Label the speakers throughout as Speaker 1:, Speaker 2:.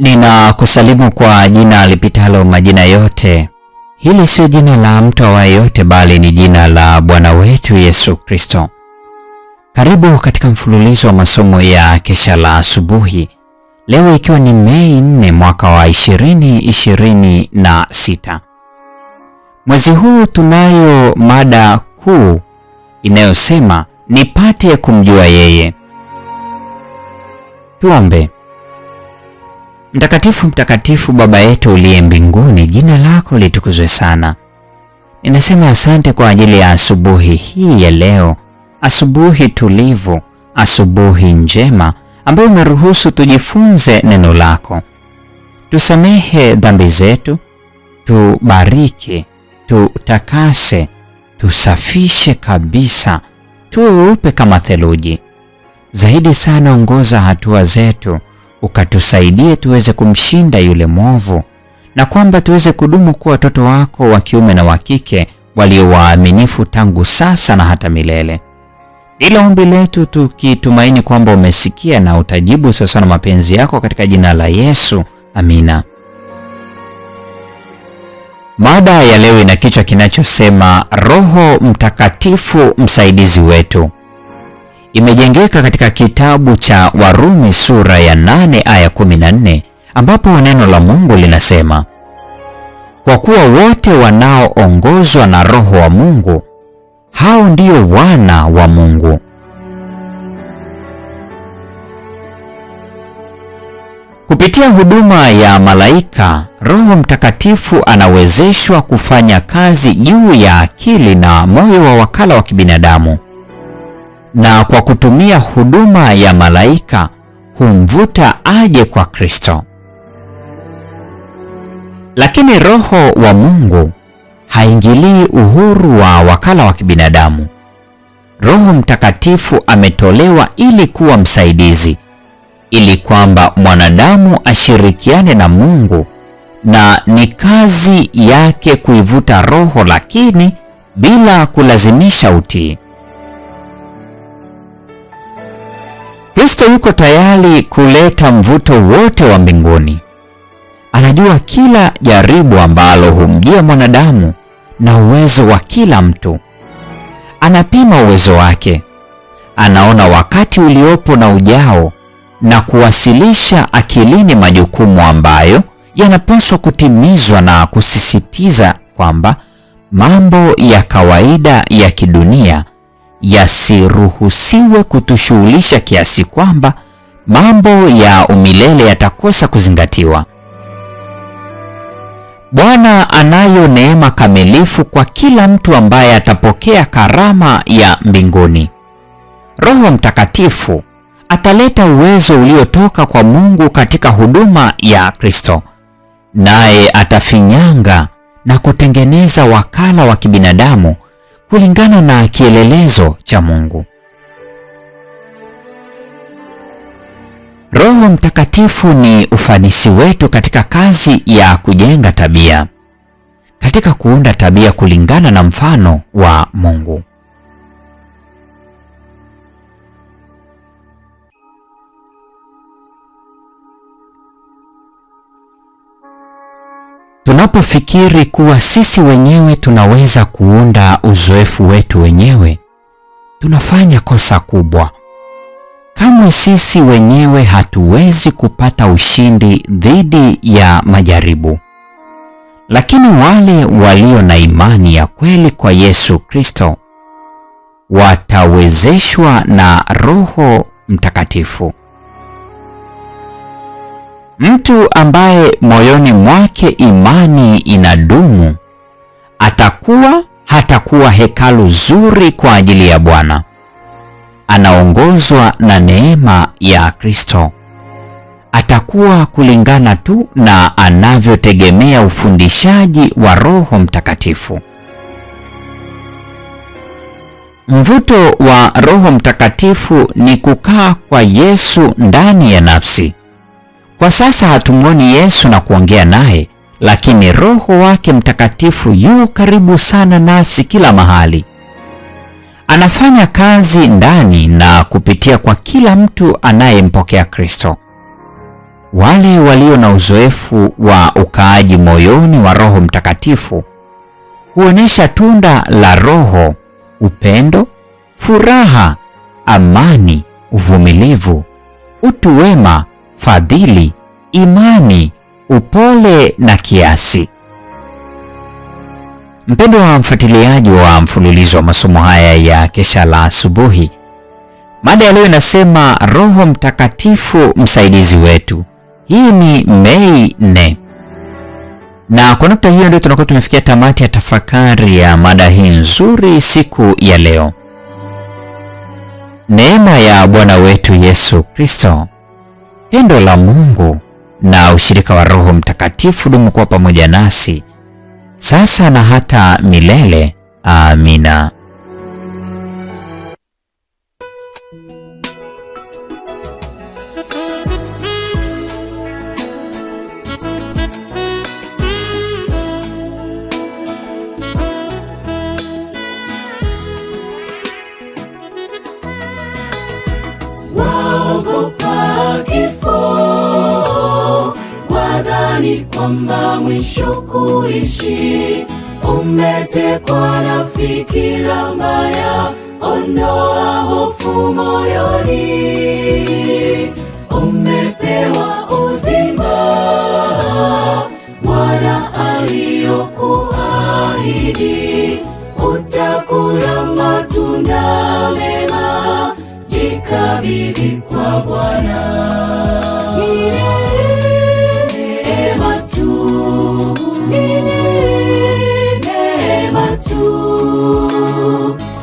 Speaker 1: Ninakusalimu kwa jina lipitalo majina yote. Hili sio jina la mtu awaye yote, bali ni jina la Bwana wetu Yesu Kristo. Karibu katika mfululizo wa masomo ya kesha la asubuhi. Leo ikiwa ni Mei 4 mwaka wa 2026. Mwezi huu tunayo mada kuu inayosema nipate kumjua yeye. Tuombe. Mtakatifu, mtakatifu Baba yetu uliye mbinguni, jina lako litukuzwe sana. Ninasema asante kwa ajili ya asubuhi hii ya leo, asubuhi tulivu, asubuhi njema ambayo umeruhusu tujifunze neno lako. Tusamehe dhambi zetu, tubariki, tutakase, tusafishe kabisa, tuwe weupe kama theluji. Zaidi sana ongoza hatua zetu, ukatusaidie tuweze kumshinda yule mwovu, na kwamba tuweze kudumu kuwa watoto wako wa kiume na wa kike walio waaminifu tangu sasa na hata milele. Ila ombi letu tukitumaini kwamba umesikia na utajibu sasa na mapenzi yako, katika jina la Yesu, amina. Mada ya leo ina kichwa kinachosema Roho Mtakatifu msaidizi wetu. Imejengeka katika kitabu cha Warumi sura ya 8 aya 14, ambapo neno la Mungu linasema, kwa kuwa wote wanaoongozwa na Roho wa Mungu, hao ndio wana wa Mungu. Kupitia huduma ya malaika, Roho Mtakatifu anawezeshwa kufanya kazi juu ya akili na moyo wa wakala wa kibinadamu, na kwa kutumia huduma ya malaika humvuta aje kwa Kristo. Lakini Roho wa Mungu haingilii uhuru wa wakala wa kibinadamu. Roho Mtakatifu ametolewa ili kuwa msaidizi, ili kwamba mwanadamu ashirikiane na Mungu, na ni kazi yake kuivuta roho, lakini bila kulazimisha utii. Kristo yuko tayari kuleta mvuto wote wa mbinguni. Anajua kila jaribu ambalo humjia mwanadamu na uwezo wa kila mtu. Anapima uwezo wake. Anaona wakati uliopo na ujao, na kuwasilisha akilini majukumu ambayo yanapaswa kutimizwa, na kusisitiza kwamba mambo ya kawaida ya kidunia yasiruhusiwe kutushughulisha, kiasi kwamba mambo ya umilele yatakosa kuzingatiwa. Bwana anayo neema kamilifu kwa kila mtu ambaye atapokea karama ya mbinguni. Roho Mtakatifu ataleta uwezo uliotoka kwa Mungu katika huduma ya Kristo, naye atafinyanga na kutengeneza wakala wa kibinadamu kulingana na kielelezo cha Mungu. Roho Mtakatifu ni ufanisi wetu katika kazi ya kujenga tabia, katika kuunda tabia kulingana na mfano wa Mungu. Tunapofikiri kuwa sisi wenyewe tunaweza kuunda uzoefu wetu wenyewe, tunafanya kosa kubwa. Kamwe sisi wenyewe hatuwezi kupata ushindi dhidi ya majaribu. Lakini wale walio na imani ya kweli kwa Yesu Kristo watawezeshwa na Roho Mtakatifu. Mtu ambaye moyoni mwake imani inadumu hatakuwa hekalu zuri kwa ajili ya Bwana. Anaongozwa na neema ya Kristo. Atakuwa kulingana tu na anavyotegemea ufundishaji wa Roho Mtakatifu. Mvuto wa Roho Mtakatifu ni kukaa kwa Yesu ndani ya nafsi. Kwa sasa hatumwoni Yesu na kuongea naye, lakini Roho wake Mtakatifu yu karibu sana nasi kila mahali. Anafanya kazi ndani na kupitia kwa kila mtu anayempokea Kristo. Wale walio na uzoefu wa ukaaji moyoni wa Roho Mtakatifu huonesha tunda la Roho: upendo, furaha, amani, uvumilivu, utu wema, fadhili, imani, upole na kiasi. Mpendwa wa mfuatiliaji wa mfululizo wa masomo haya ya Kesha la Asubuhi, mada ya leo inasema Roho Mtakatifu msaidizi wetu. Hii ni Mei 4. Na kwa nukta hiyo ndio tunakuwa tumefikia tamati ya tafakari ya mada hii nzuri siku ya leo. Neema ya Bwana wetu Yesu Kristo, pendo la Mungu na ushirika wa Roho Mtakatifu dumu kuwa pamoja nasi sasa na hata milele. Amina.
Speaker 2: Waogopa kifo, wadhani kwamba mwisho kuishi. Umetekwa na fikira mbaya, ondoa hofu moyoni. Umepewa uzima, Bwana aliyokuahidi. Utakula matunda mema, jikabidhi kwa Bwana. Neema tu, neema tu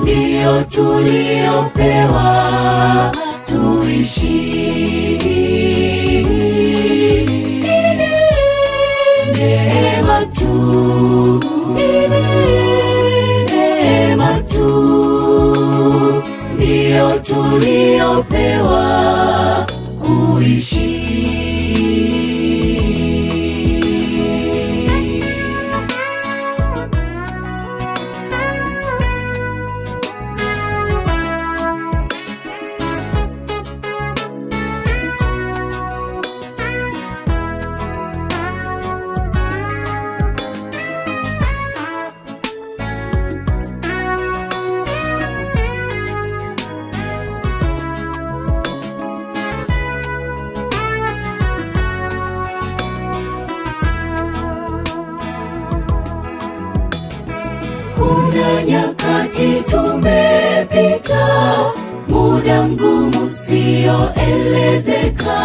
Speaker 2: ndiyo tuliopewa tuishi. Neema tu, neema tu ndiyo tuliopewa kuishi. Kuna nyakati tumepita, muda mgumu usioelezeka,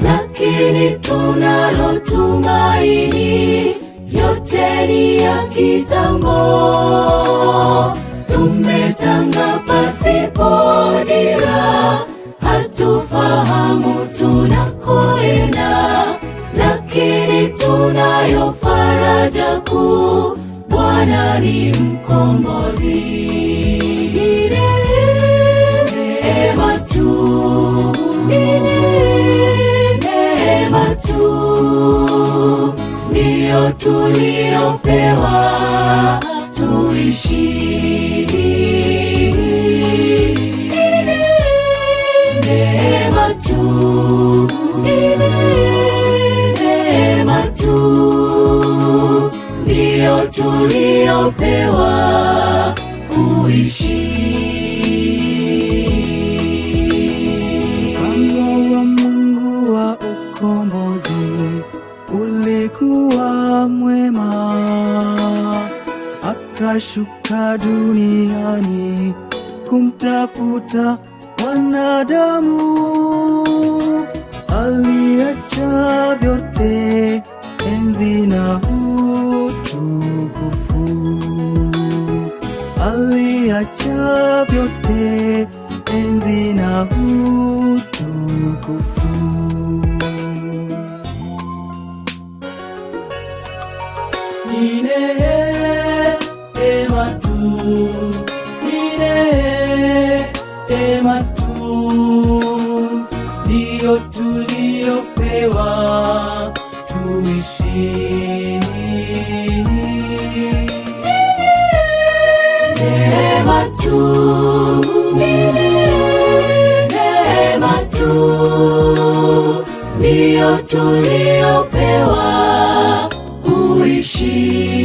Speaker 2: lakini tunalo tumaini, yote ni ya kitambo. Tumetanga pasipo dira, hatufahamu tunakoenda, lakini tunayo faraja kuu, Bwana ni mkombozi. Neema tu, neema tu ndiyo tuliopewa tuishi. Neema tu, neema tu ndiyo tuliopewa kuishi.
Speaker 3: Mpango wa Mungu wa ukombozi ulikuwa mwema, akashuka duniani kumtafuta wanadamu. Aliacha vyote, enzi na utukufu, aliacha vyote, enzi na utukufu. Ni neema tu, ni neema tu ndiyo tuliopewa tuishi.
Speaker 2: Neema tu, neema tu ndiyo tuliopewa kuishi.